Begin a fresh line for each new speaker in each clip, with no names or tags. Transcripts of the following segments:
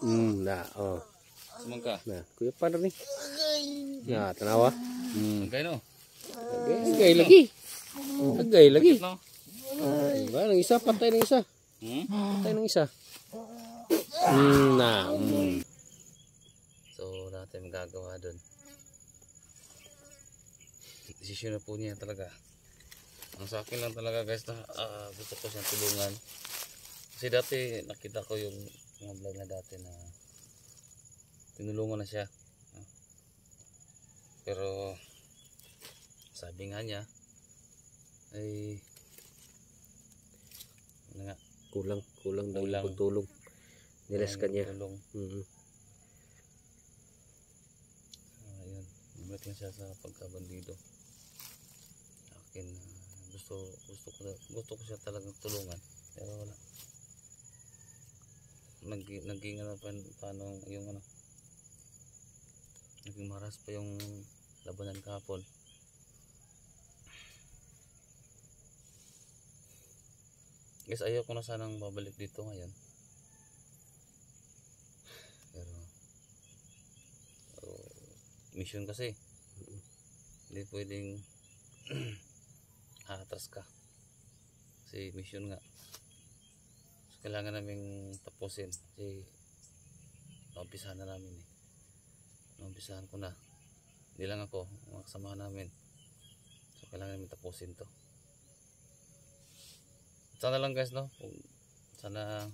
Na, oh.
Semangka.
Nah, kuya pa rin. Ya, tanawa.
Agay no.
Agay lagi. Agay lagi.
No.
Ba, ng isa patay ng isa. Patay ng isa. Nah.
So, natin magagawa doon. Desisyon na po niya talaga. Ang sa akin lang talaga guys na gusto ko siyang tulungan. Kasi dati nakita ko yung mga vlog na dati na tinulungan na siya. Pero sabi nga niya ay ano nga,
kulang daw yung pagtulong. Niles kanya.
Ayun. Bumalik na siya sa pagkabandido. Akin gusto ko siya talagang tulungan. Pero wala. Naging ano paano yung ano. Naging maras pa yung labanan kahapon. Guys, ayaw ko na sanang babalik dito ngayon. Pero mission kasi. Hindi pwedeng atras ka. Kasi mission nga. So, kailangan naming tapusin. Kasi naumpisahan na namin eh. Naumpisahan ko na. Hindi lang ako, mga kasamahan namin. So kailangan namin tapusin to. Sana lang guys no. Sana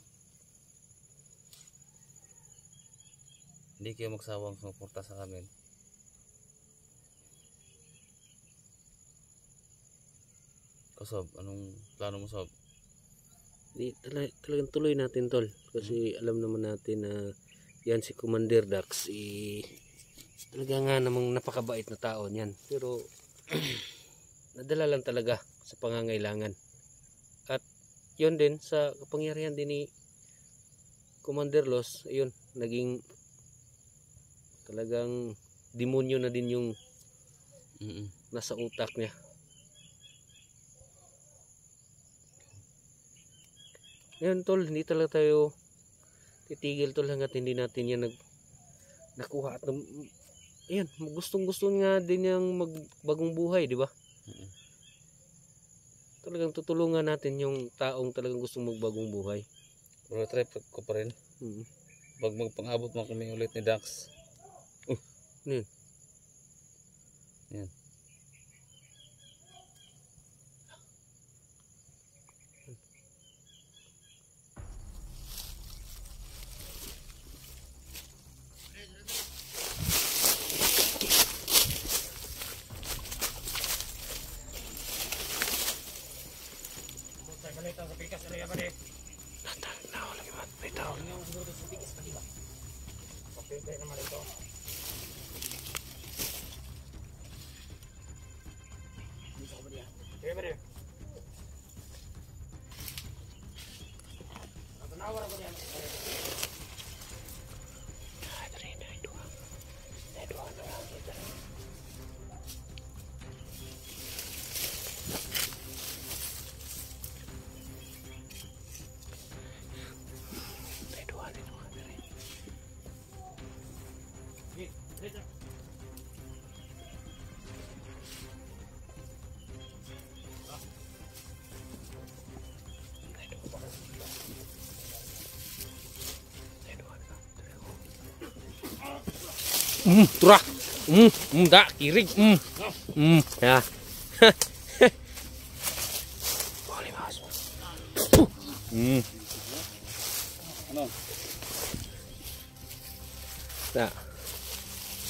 hindi kayo magsawang sumuporta sa amin. Sob, anong plano mo Sob?
Talagang tuloy natin tol. Kasi alam naman natin na yan si Commander Dax talaga nga namang napakabait na tao niyan. Pero nadala lang talaga sa pangangailangan. At yun din sa kapangyarihan din ni Commander Los, ayun, naging talagang demonyo na din yung nasa utak niya. Ngayon tol, hindi talaga tayo titigil tol hanggat hindi natin yan nakuha at ayan, gustong-gusto nga din yung magbagong buhay, di ba? Talagang tutulungan natin yung taong talagang gustong magbagong buhay.
Pero try ko pa rin. Pag magpang-abot mo kami ulit ni Dax.
Yan.
Yan.
Turah. Da, kirig. Ya. Boleh mas.
Ano?
Da.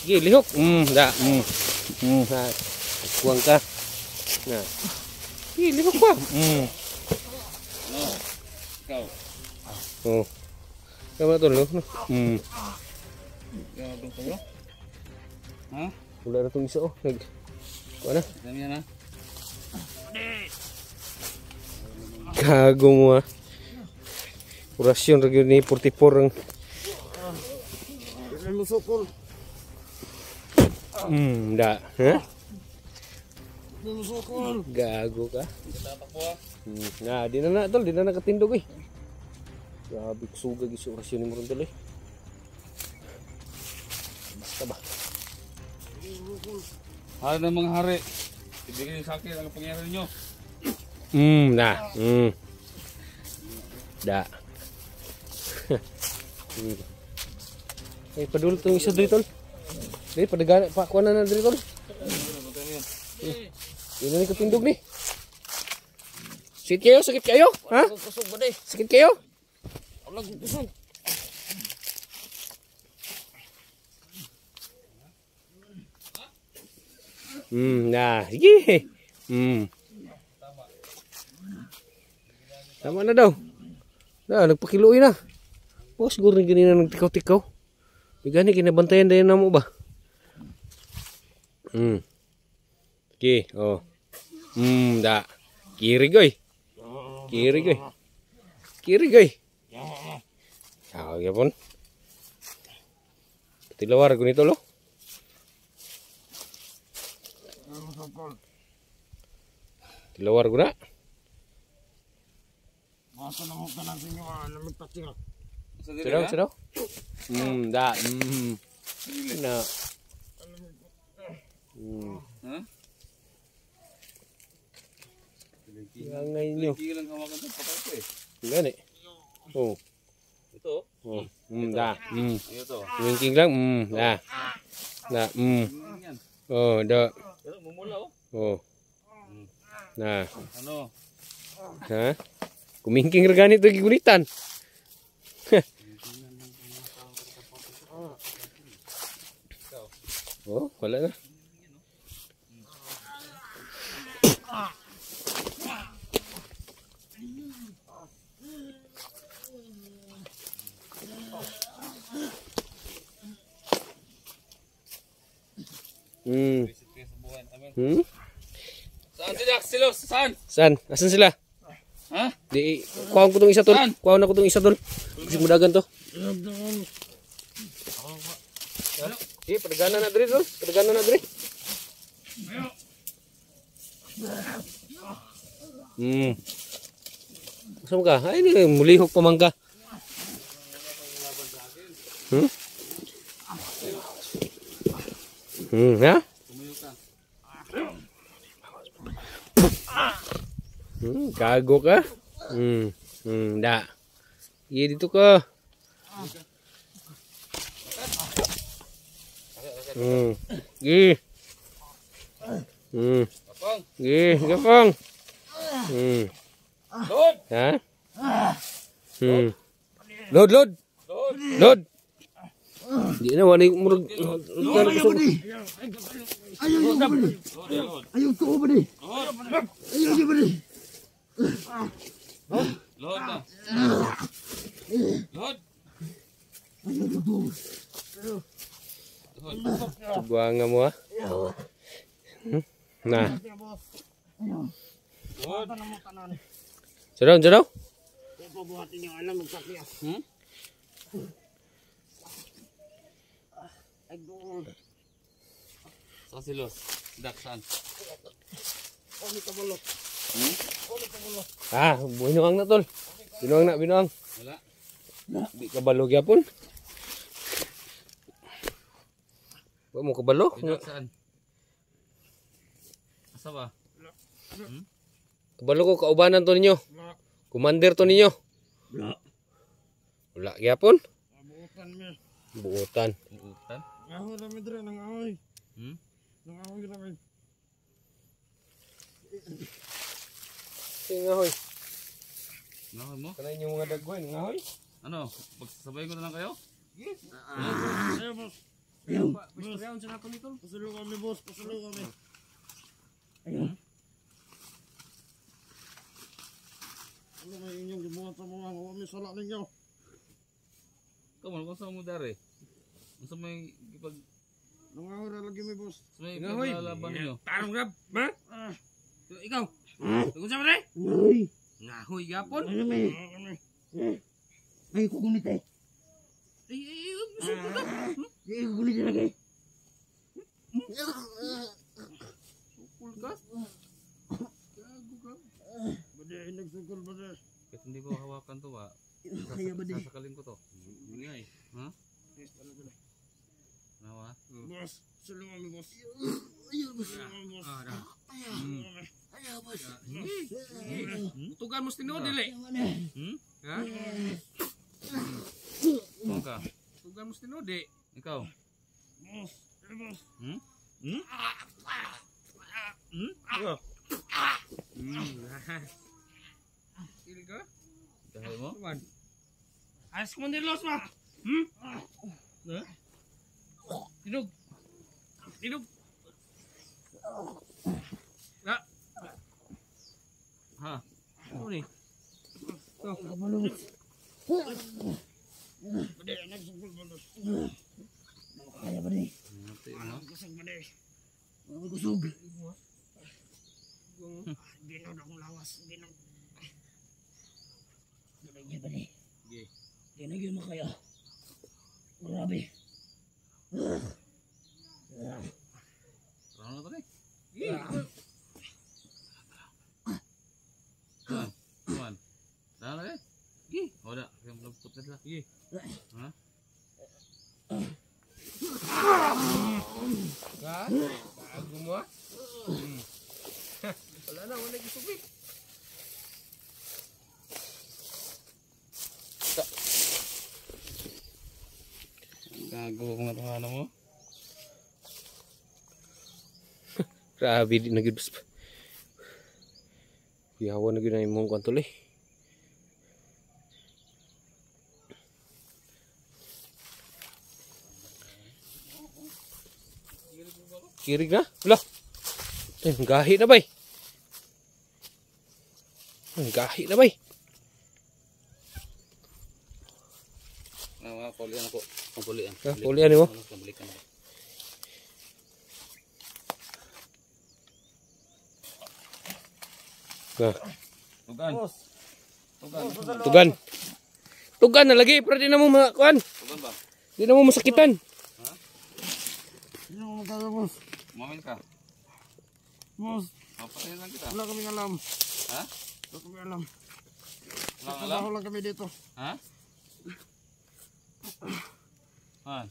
Sige, lihok. Da. Ha. Kuwang ka. Nah. Sige, lihok pa.
Ano? Ikaw.
Oh. Kamu tuh lo.
Gagawin kayo? Ha?
Wala na itong isa oh. Kuha na.
Dami yan ha?
Gago mo ha. Orasyon rin ni 44 ang. Da. Ha? Gago ka. Nah, di na tol. Di na nakatindog eh. Grabe, suga gis orasyon ni mo rin tol eh. Basta ba?
Hari ng mga hari. Ibigay niyo sa akin ang pangyayari niyo.
Na. Da. Ay, padulot tong isa dito. Dili, padagana, pakuha na dito. Yun na katindog ni. Sakit kayo? Sakit kayo? Ha?
Kusog ba day?
Sakit kayo?
Wala kusog.
Na. Sige. Tama na daw. Nagpakiluoy na. O, siguro rin ganina nagtikaw-tikaw. May gani, kinabantayan din na mo ba? Okay, oh. Da. Kirigoy. Kirigoy. Yapon. Tilawar ko nito lo. Tilawar ko na.
Masa na mo tanan sa inyo, namigpati ka.
Sudaw. Da. Na.
Ha?
Langay nyo.
Hindi lang hawakan ito, patay ko eh.
Gani. Oh.
Ito?
Da.
Ito.
Winking lang. Da. Da.
Yan.
Oh, da.
Pero mumula oh.
Oh. Na.
Ano?
Ha? Kumingking ra ganito gigulitan. Oh, wala na.
Saan si Dax? Silos? Saan?
Saan? Asan sila?
Ha?
Di, kuhaan ko tong isa tol.
Saan?
Kuhaan ako tong isa tol. Kasi mudagan to. Di, padagana na diri tol. Padagana na diri. Saan ka? Ay, mulihok pa man ka. Ha? Gago ka? Da. Iya dito ka. Gi.
Kapang.
Gi, gapang.
Lord!
Ha?
Lord!
Load. Load. Di na wala yung murag.
Ayaw ko ba di? Ayaw ko ba di?
Lord na. Lord!
Buanga mo ha. Nah.
Lord!
Jaraw.
Pabuhatin niyo alam magsakiya. Ay doon.
Saan si Los? Dax, saan?
Kami kabalo.
Binuang na tol. Binuang.
Wala?
Di kabalog yapon. Wa mo kabalo?
Si Dax, saan? Asa ba?
Kabalo ko kaubanan to ninyo. Commander to ninyo. Wala yapon.
Buutan mi.
Buutan.
Utan?
Ngahoy rami dire nang ahoy. Nangahoy rami.
Ngahoy.
Ngahoy mo?
Kanay yung mga dagway, ngahoy.
Ano? Pagsasabay ko na lang kayo?
Yes. Ayaw boss.
Pastoryaon sa nakon nito.
Pasalo kami boss, pasalo kami. Ano ba inyong gibuhat sa mga kami sala ninyo?
Kamu, kung saan mo dari? Kung saan may ipag...
Nangahoy ra lagi mi boss.
Sa may ipaglalaban ninyo?
Tarong gab, ba? Ikaw. Tungkol sa mga
Ay.
ngahoy yapon.
Ano may? Ay ko gunit eh.
Gusto ko ka.
Ay ko gunit lagi.
Sukul ka. Gago ka.
Bade nagsukol bade.
Kahit hindi ko hawakan to ba?
Kaya bade.
Sasakalin ko to.
Ingay.
Ha?
Yes talaga.
Nawa?
boss. Sulungan mo, boss. Boss.
Ayaw, boss. Tugan mo tinod dili. Ha?
Mangka.
Tugan mo tinod di.
Ikaw.
Boss. Boss.
Dili ka?
Dahil mo?
Tuman.
Ayos ko man los, ma.
Tinog. Tinog. Ha?
Ha?
Ano ni?
Bade, nagsugol ba, los?
Kaya ba ni?
Mati mo.
Kusog, bade.
Kusog.
Binod akong lawas. Binod.
Gaya ba ni?
Sige.
Tinagyan mo kaya. Grabe.
Parang na to ni. Kuman. Dah lah eh. Oh dah, yang belum putus lah. Ha?
Ha? Bago mo ah. Wala na, wala gisubit.
Gago kung ano mo.
Grabe di na gid. Yawan na gid na imong kwan tuloy. Kirig na? Wala. Gahi na bay. Gahi na bay.
Mga kulian ako. Kulian.
Kulian mo?
Balikan.
Nah.
Tugan. Tugan.
Tugan. Tugan na lagi para di na mo kuan.
Tugan ba?
Di na mo masakitan.
Sino mo magkala, boss?
Umamin ka.
Boss,
Papatayin lang kita.
wala kaming alam.
Ha?
Wala kaming alam.
Wala ka alam?
Trabaho lang kami dito.
Ha? Man.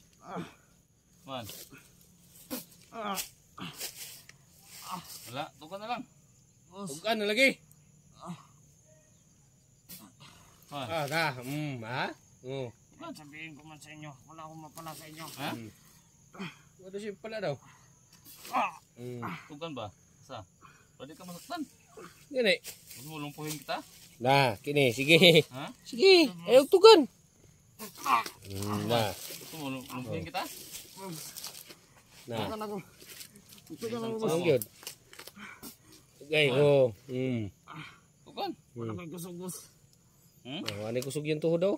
Man. Wala. Tugan na lang.
Tugan na lagi.
Man.
Ka. Ha?
Sabihin ko man sa inyo, wala akong mapala sa inyo.
Ha?
Wala siya pala daw.
Tugan ba? Sa? Pwede ka masaktan.
Gani.
Gusto mo lumpuhin kita?
Nah, kini sige.
Ha?
Sige, ayaw tugan. Nah,
Gusto mo lumpuhin kita?
nah.
Tugan ako. Tugan ako, boss.
Ang gyud. Tugay, oh.
Tugan.
Wala may kusog, boss.
Oh, ani kusog yan tuhod daw.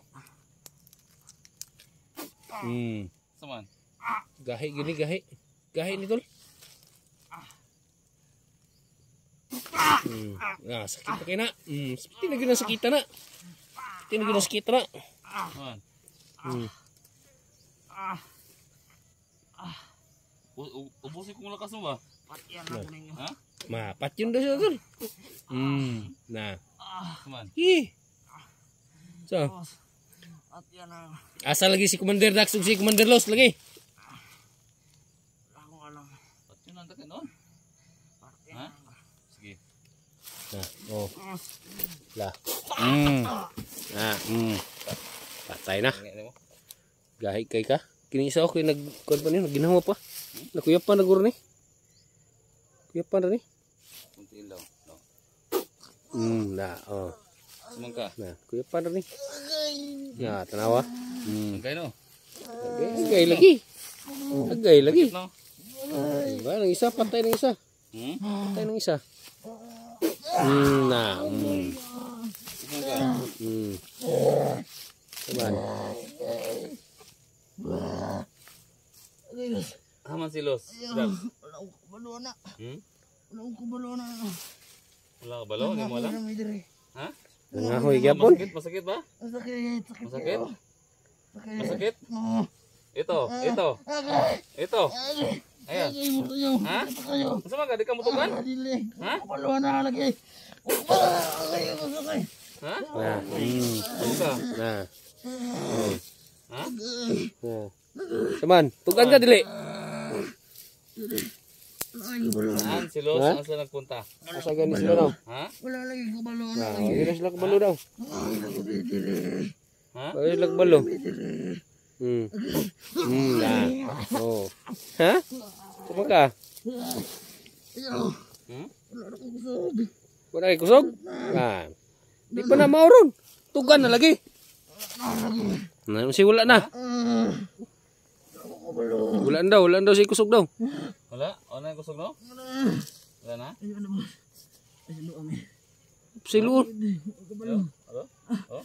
Saman.
Gahi gini, gahi. Gahi ni tol. Nah, sakit pa kay na. Sakit na gyud sakita na. Sakit na gyud sakita na.
Man. Ubusin ko muna lakas mo ba?
Patiyan lang ko ninyo.
Ha?
Mapat yun daw siya tol. Nah.
Saman.
So,
Boss, patiyan lang.
asa lagi si Commander Dax ug si Commander Los lagi.
Wala akong alam.
Ba't yun ang takin noon?
Patiyan
Ha?
lang.
Sige.
Nah, oh,
Boss,
lah. Patay na.
Tingnan mo.
Gahi kay ka. Kini isa ako nagkuan pa niyo, ginawa pa. Nakuyap pa na guro ni. Kuyap pa na ni.
Kunti ilaw. No.
Nah, oh.
Saman ka.
Nah, kuyap pa na ni. Ya, tanawa.
Agay no.
Agay lagi. Agay lagi.
No.
Ba, nang isa patay ng isa. Patay ng isa. Nah,
Saman ka.
Saman.
Haman si Los.
wala akong kubalo na. Wala akong kubalo na.
Wala ka balo? Hindi mo alam?
May diri.
Ha?
Nangahoy gyapon.
Masakit? Masakit ba?
Sakit.
Masakit? Masakit?
Oo.
Ito. Ito. Ito. Ayan.
Kayo.
Ha?
Kayo.
Masama ka? Di ka mutukan?
Dili.
Ha?
Kubalo na lagi. Kayo. Sakay.
Ha?
Nah,
Ano ka?
nah.
Ha?
Saman, tugan ka dili.
Saan si Los?
Ha?
Saan sila nagpunta?
Asa gani sila daw?
Ha?
Wala lagi kabalo.
Ah, wala sila kabalo daw.
Ha?
Wala sila kabalo. Na. Oh. Ha? Sama ka?
Hmm?
Wala kay kusog? Ah. Di pa na mauron. Tugan na lagi. Na si wala na. Wala daw si kusog daw.
Wala? Wala yung kusog, no? Wala na?
Silu.
Hello? Hello? Oh?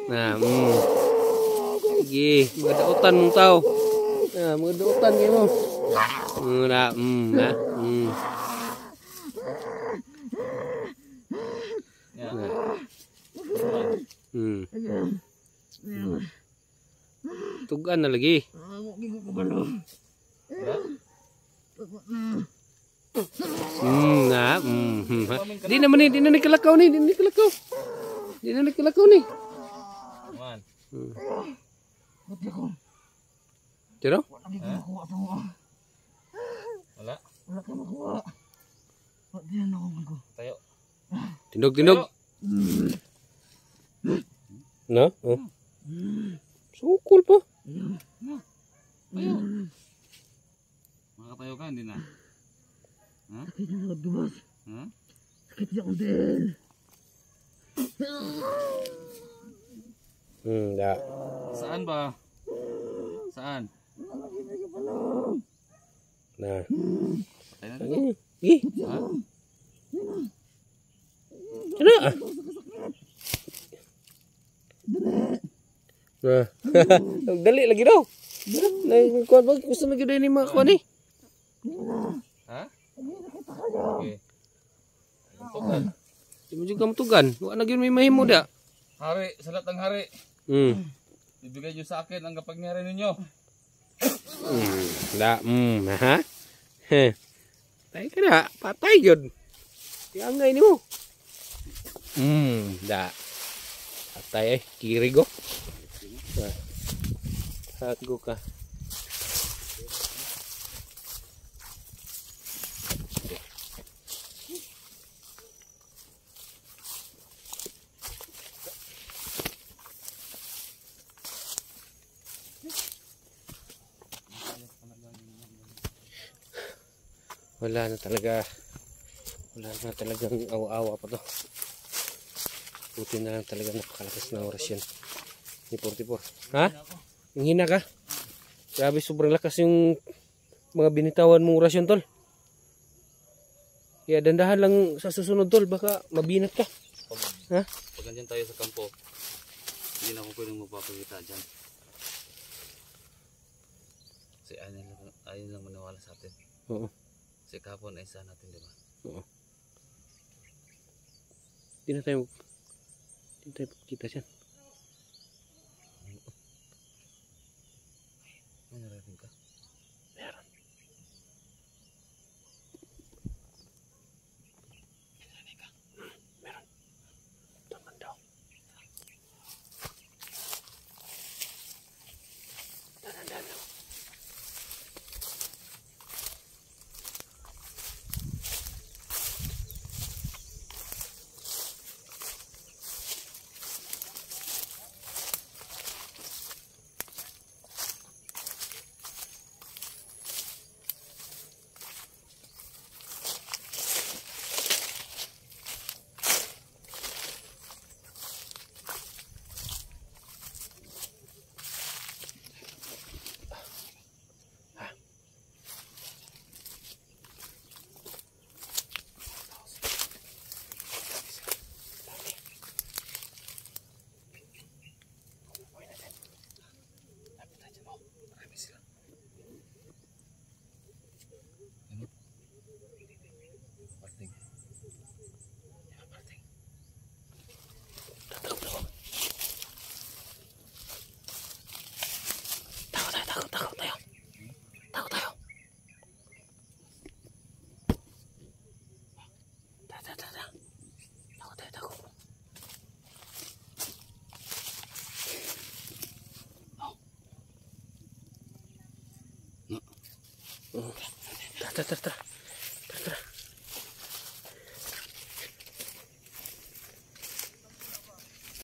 Nah, sige, mga dautan mong tao. Ah, mga dautan kayo mo. Na, na,
Yan.
Tugan na lagi.
Wala?
Na, Di naman ni, di na nikalakaw ni, Di na nikalakaw ni.
Man.
Tiro?
Wala? Tayo.
Tindog. No? Oh. Sukul pa.
Tayo. Makatayo ka, hindi na. Ha? Ha?
Da.
Saan ba? Saan?
Nah.
Patay na dito.
Gi.
Ha?
Ano? Nah. Dali lagi daw. Kuan ba gusto na gyud ni mga kuan ni.
Ha? Okay. Tugan.
Di mo juga matugan. Wa na gyud may mahimo da.
Hari, salat ang hari. Ibigay niyo sa akin ang kapangyarihan ninyo.
Da. Ha? Tay ka na. Patay gyud. Tiangay nimo. Da. Patay kiri go. Hago ka. Wala na talagang awa-awa pa to. Buti na lang talaga napakalakas na orasyon ni 44. Ha? Yung hina ka? Grabe, sobrang lakas yung mga binitawan mong orasyon, tol. Kaya dandahan lang sa susunod, tol. Baka mabinat ka. Ha?
Pag andyan tayo sa kampo, hindi na ako pwedeng magpapakita dyan. Kasi ayaw lang maniwala sa atin.
Oo.
Kasi kahapon ay isa natin, di ba?
Oo. Hindi na tayo kita siya.
May narinig ka?
Meron.
Narinig ka?
Meron. Taman daw. Dahan. Tara. Tara.